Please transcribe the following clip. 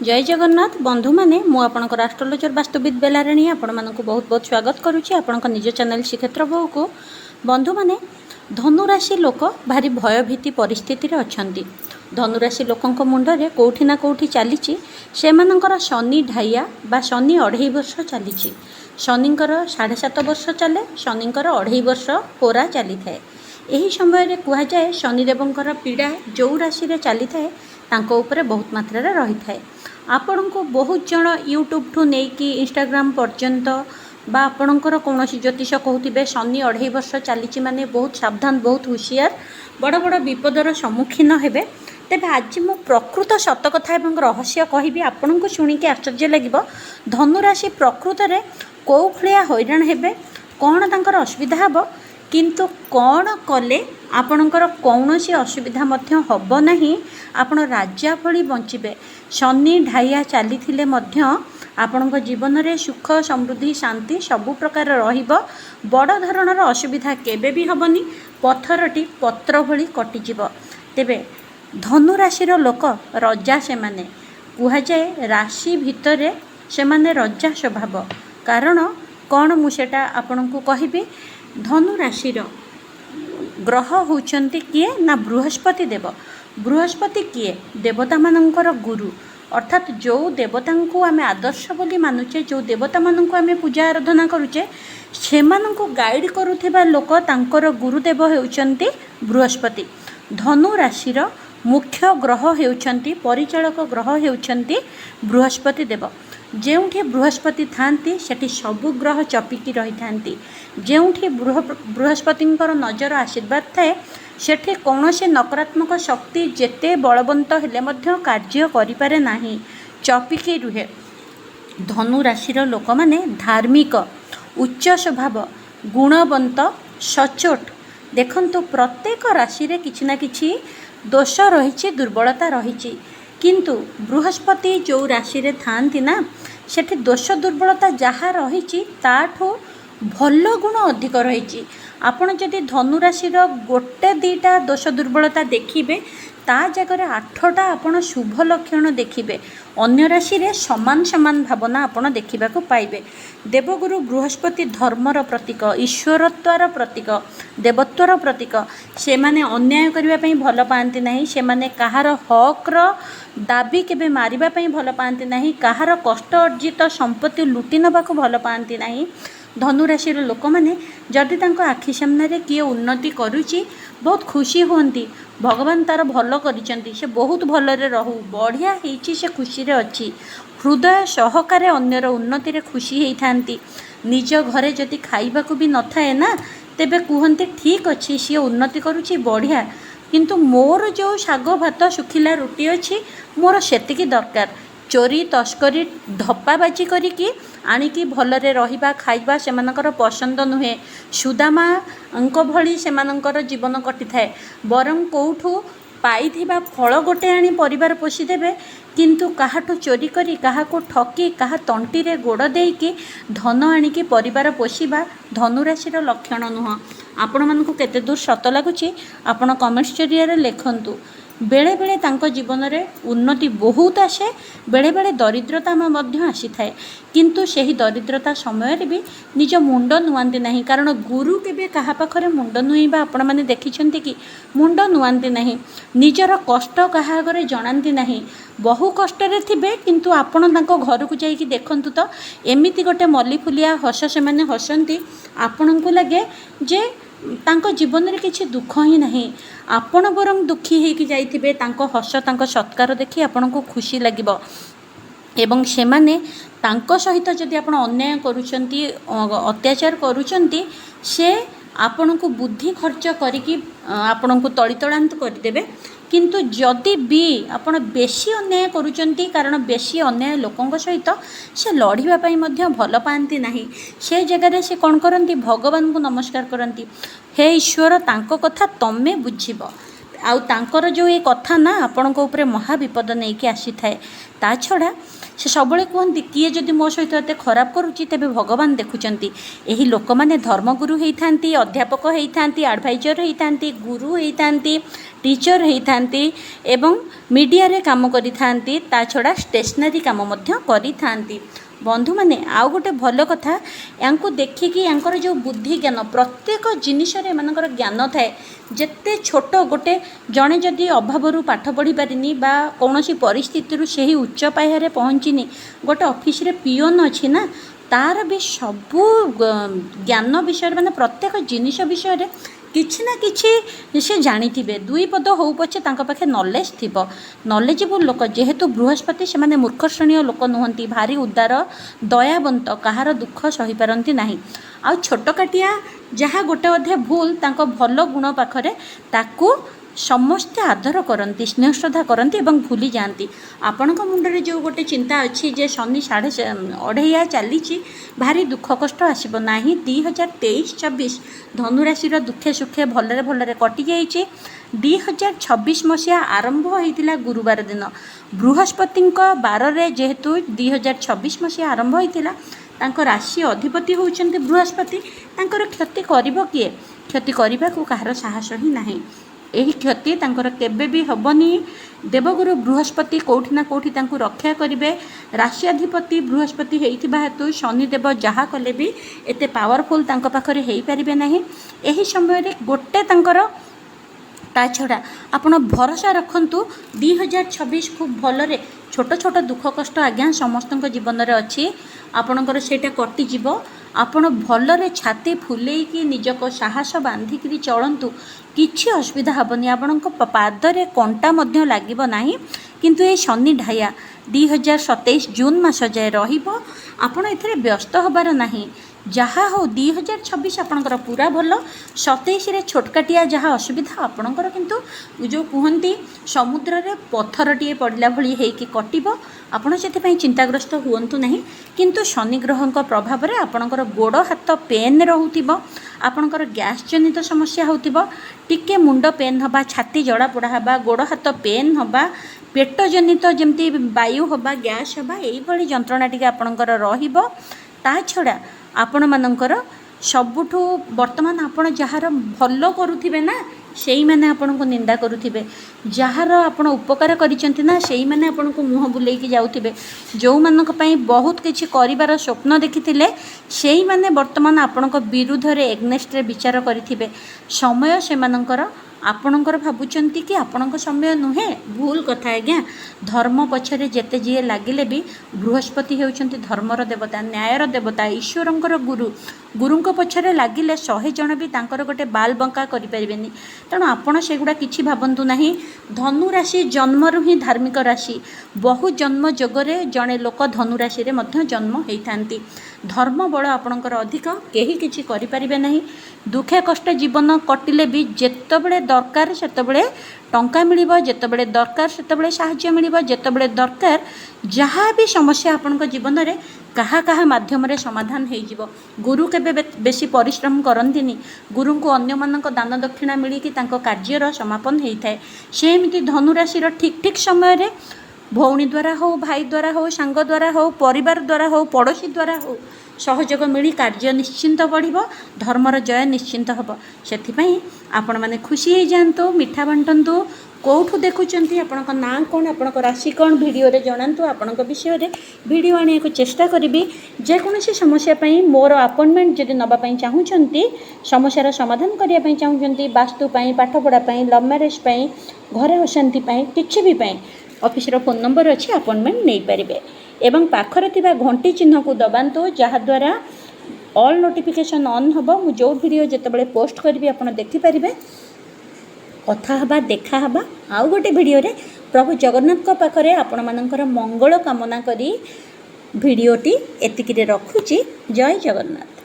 जय जगन्नाथ बंधु मैंने मुझे आस्ट्रोलोजर वास्तुविद बेलाराणी आपण मानक बहुत बहुत स्वागत करुच्ची आपण निज चैनल श्रीक्षेत्र बहु को। बंधु मैंने धनुराशि लोक भारी भयभीति परिस्थिति अच्छा। धनुराशि लोकों मुंडे कौटी ना कौटी चली से शनि ढाइया बा शनि 2.5 वर्ष चली। शनिंकर 7.5 वर्ष चले, शनिंकर 2.5 वर्ष होरा चली थाए। यही समय कहुए शनिदेवंकर पीड़ा जो राशि रे चली थाए तांको उपरे बहुत मात्रा रही थाए। आपण को बहुत जन यूट्यूब ठू नहीं कि इंस्टाग्राम पर्यंत बा आपणकर कौन ज्योतिष कहते शनि 2.5 वर्ष चली माने बहुत सावधान, बहुत हुशियार, बड़ बड़ विपदर सम्मुखीन हेबे। तेबे आज मु प्रकृत सत कथा एवं रहस्य कहबी, आपण को शुणिकी आश्चर्य लगिब। धनुराशि प्रकृत रे कौ भलिया हैरान हेबे, कौन तांकर असुविधा हेबो, किंतु कौन कले आपणकर कौनसी असुविधा मध्य हब नहीं, आपण राजा भली बंचिबे। शनि ढाइया चली थिले मध्य आपणक जीवन में सुख समृद्धि शांति सबु प्रकार रहिबो। बड़ धरणर असुविधा केबे भी हबनी, पत्थरटी पत्र भली कटिजिबो। तेबे धनुराशिर लोक रजा से माने कहुए राशि भितर से माने रजा स्वभाव। कारण कौन मुझेटा आपण को कहबी, धनुराशिर ग्रह होउचंती किए ना बृहस्पति देव। बृहस्पति किए देवता मानकर गुरु, अर्थात जो देवता को आम आदर्श बोली मानुचे, जो देवता मान को आम पूजा आराधना करुचे, से गाइड करुथिबा लोक तांकर गुरुदेव हेउचंती बृहस्पति। धनु राशिर मुख्य ग्रह हेउचंती, परिचालक ग्रह हेउचंती बृहस्पति देव। जेउठी बृहस्पति थांती सेठी सबु ग्रह चपिकी रही थांती। जेउठी बृहस्पतिंकर नजर आशीर्वाद थाए सेठी कौनसी नकारात्मक शक्ति जेते बलवंत हेले मध्य कार्य करिपारे नाही, चपिकी रुहे। धनु राशिर लोक माने धार्मिक, उच्च स्वभाव, गुणवंत, सचोट। देखंतु प्रत्येक राशि रे किछि ना किछि दोष रही, दुर्बलता रही, किंतु बृहस्पति जो राशि रे थांती ना सेठी दोष दुर्बलता जहाँ रही ताठू भल गुण अधिक रही। आपण जदि धनुराशिर गोटे दीटा दोष दुर्बलता देखिबे ता जगह 8टा आपण शुभ लक्षण देखिबे। अन्य राशि रे समान समान भावना आपण देखा पाइबे। देवगुरु बृहस्पति धर्मर प्रतीक, ईश्वरत्वर प्रतीक, देवत्वर प्रतीक। से माने अन्याय करबा पई भल पाती नहीं, से माने कहार हक्र दाबी केबे मारिबा पई भल पाती नहीं, कहार कष्ट अर्जित संपत्ति लुटि नबाकू भल पाती नहीं। धनुराशिर लोक मैंने जदि तांको आखि सामने किए उन्नति करुच्ची बहुत खुशी होती, भगवान तार भल करिसेंती, से बहुत भलरे रहू, बढ़िया होइची, से खुशी रे अच्छी, हृदय सहकारे अन्यर उन्नति रे खुशी होती। निज घरे जदि खाइबाकू भी न थाए ना तेबे कहते ठीक अच्छी, सी उन्नति करुच्ची बढ़िया, किंतु मोर जो शाग भात सुखिला रुटी अच्छी मोर सेतिकी दरकार। चोरी तस्करी धप्पाबाजी करिकी आनिकी भलरे रहिबा खाइबा सेमानकर पसंद नुहे। सुदामा अंक भली सेमानकर जीवन कटि थाए, बरं कौठू पाइथिबा फल गोटे आनी परिवार पोषी देबे, किंतु काहाठू चोरी करी, काहाको ठकी, काहा तंटी रे गोड़ देइकी धन आनिकी परिवार पोषिबा धनुराशिर लक्षण नुह। आपण मानकु केते दूर सत लागुची आपण कमेंट्स जरिया लिखंतु। बेले बेले तांको जीवन रे उन्नति बहुत आसे, बेले बेले दरिद्रता मध्य आसी थाए, किंतु सेही दरिद्रता समय रे भी निज मुंड नुआंती नहीं। कारण गुरु केबे कहा पाखरे मुंड नुईबा आपण माने देखिछंती कि मुंड नुआंती नहीं, निजर कष्ट कहा आगरे जणांती नहीं। बहु कष्ट रे थिबे किंतु आपण तांको घर को जाई कि देखंतु तो एमिति गोटे मल्ली फुलिया हस से माने हसंती, आपण को लगे जे तांको जीवन रे किछि दुख ही नहीं। आपण बरं दुखी होइकी जाइथिबे, तांको हस तांको सत्कार देखि आपण को खुशी लागिबो। एवं से माने तांको सहित जदि आपण अन्याय करूचंती, अत्याचार करूचंती, से आपण को बुद्धि खर्च करिकी आपण को तळितळांत करदेबे। किंतु जदि भी आपण बेसी अन्याय करूचंती, कारण बेसी अन्याय लोकंक सहित से लड़िबा पई मध्य भल पाती नहीं, से जगह से कौन करती भगवान को नमस्कार करती, हे ईश्वर तांको कथा तमे बुझिब। आउ तांकर जो ये कथा ना आपण उपरे महाविपद नहीं कि आसी थाए। ता छड़ा से सबले कहते किए जदि मो सहित एत खराब करुच्ची तेबे भगवान देखुंट। यही लोक मैंने धर्मगुरु होता अध्यापक होता एडभाइजर होता गुरु होता टीचर होता एवं मीडिया रे काम करि ता छड़ा स्टेशनरी काम करि बंधु मैंने आउ गोटे भल कथा यांको देखिकी यांकर जो बुद्धि ज्ञान प्रत्येक जिनिस एमानकर ज्ञान थाए। जेते छोट गोटे जड़े जदि अभाव पाठ पढ़ी पारिनी बा कौनसी परिस्थिति से ही उच्च पाह्य पहुँचीनी गोटे ऑफिस रे पियोन अच्छी ना तार भी सबू ज्ञान विषय माने प्रत्येक जिनिस विषय किछि ना किछि से जानिथिबे दुई पद हो पछे तांका पाखे नॉलेज थिबो। नॉलेजेबल लोक जेहेतु बृहस्पति से माने मूर्ख श्रेणी लोक नुहंती भारी उदार दयावंत कहार दुख सही पारंती नाही। आ छोट काटिया जहाँ गोटे अधे भूल तांको भल गुण पाखरे ताकू समस्ते आदर करती स्नेह श्रद्धा करती और भूली जाती। आपण मुंडे जो गोटे चिंता अच्छी जे शनि 2.5 चली भारी दुख कष्ट आसब ना 2023-24 धनुराशि दुखे सुखे भलरे भलरे कटि जाइए। 2026 मसीहा आरंभ होता गुरुवार दिन बृहस्पति बार रे जेहेतु 2026 मसीहा आरंभ होता तांको राशि अधिपति होउछन्ते बृहस्पति तांकर क्षति करिबो किए क्षति करने को कहार साहस ही नहीं। यही क्षति तांकर केबे भी हबनी। देवगुरु बृहस्पति कोठी ना कोठी तांको रक्षा करिवे। राशियाधिपति बृहस्पति हेइथिबा हेतु शनिदेव जहाँ कले भी एते पावरफुल तांको पाखरे हेइ परिबे नाही। एही समय रे गोटे तांकर ता छड़ा आपण भरोसा रखंतु 2026 खूब भलरे छोट छोट दुख कष्ट आज्ञा समस्त जीवन में अच्छी आपणकर सेटा कटिଯିब। आपण भलरे छाती फुलेई कि निजक साहस बांधिकी चलतु किछि असुविधा हेबनी। आपण पादरे कंटा मध्य लागिब नाही। किंतु ये शनि ढाया 2027 जून मास जाए रहिबो। आपण एथिरे व्यस्त होबार नाही। जहाँ हो 2026 आपणकर पूरा भल 27 रे छोटकाटिया जहाँ असुविधा आपणकर किंतु जो कहती समुद्र रे पत्थर टीए पड़ला भली हेकि कटिबो। आपण से चिंताग्रस्त हुअंतु नहीं। किंतु शनि ग्रह प्रभाव में आपणकर गोड़ हाथ पेन रोथिबो। आपणकर गैस जनित समस्या होतिबो टिके मुंड पेन हबा छाती जड़ा पोड़ा हबा गोड़ हाथ पेन हबा पेट जनित जमती वायु हबा गैस हबा एई भली जंत्रणा टिके आपणकर रहिबो। ता छड़ा आपण मानकर सबुठु वर्तमान आपण जहार भल करुथिबे ना सेई माने आपण को निंदा करुथिबे। जहार आपण उपकार करिसेंती ना सेई माने आपण को मुह बुलेकी जाउथिबे। जो मानक पई बहुत किछि करिवार स्वप्न देखिथिले सेई माने वर्तमान आपण को विरुद्ध रे एग्नेस्ट रे विचार करिथिबे। समय से मानकर आपणकर भावुंट कि आपण समय नुहे भूल कथा आज्ञा। धर्म पछरे जेते जी लगिले भी बृहस्पति होउछंती धर्मर देवता न्यायर देवता ईश्वरंकर गुरु गुरुंक पछरे लगिले 100 जन भी तांकर गोटे बाल बंका करि परिबेनी। तेणु आपण सेगुड़ा किछि भाबंतु नाही। धनु राशि जन्मरु ही धार्मिक राशि। बहु जन्म जोगरे जड़े लोक धनु राशि रे मध्य जन्म होइथांती। धर्म बल आपणकर अधिक केही किछि करि परिबे नाही। दुखे कष्ट जीवन कटिले भी जेतबेले दरकार सेतबेले टंका मिलिबो जेतबेले दरकार सेतबेले साहाय्य मिलिबो जेतबेले दरकार जहाँ भी समस्या आपणक जीवन रे कहा कहा माध्यम रे समाधान हो जिवो। गुरु केबे बेसी परिश्रम करंतिनी। गुरु को अन्य मानक दान दक्षिणा मिलिकी तांको कार्यर समापन होइथाए। सेमिति धनु राशि ठीक ठीक समय रे भौणी द्वारा हो भाई द्वारा हो सांग द्वारा हो परिवार द्वारा हो पड़ोशी द्वारा हो सहयोग मिली कार्य निश्चिंत बढ़िबो। धर्मर जय निश्चिंत हबो। सेथिपई आपण माने खुशी हो जांतु मिठा बांटंतु। कौठू देखुंट आपण ना कौन आपण राशि कौन वीडियो रे जनातु। आपण विषय रे वीडियो आने को चेष्टा करी। जेकोसी समस्या मोर अपॉइंटमेंट जदि नवाई चाहूँगी समस्यार समाधान करने चाहूँगी वास्तुपाई पाठपढ़ापी लव मैरेज घरे अशांति किसी भी ऑफिस फोन नंबर अच्छी अपॉइंटमेंट नहीं पारे। एवं पाखरे थिबा घंटी चिन्ह को दबातु जहाद्वारा ऑल नोटिफिकेशन ऑन हम मु जो वीडियो जितेबाला पोस्ट करी आप देखिपारे। कथा हबा देखा हबा आउ गोटे वीडियो रे प्रभु जगन्नाथ को पाखरे आपण मानकर मंगल कामना करी वीडियोटी एतिकी रे रखुची। जय जगन्नाथ।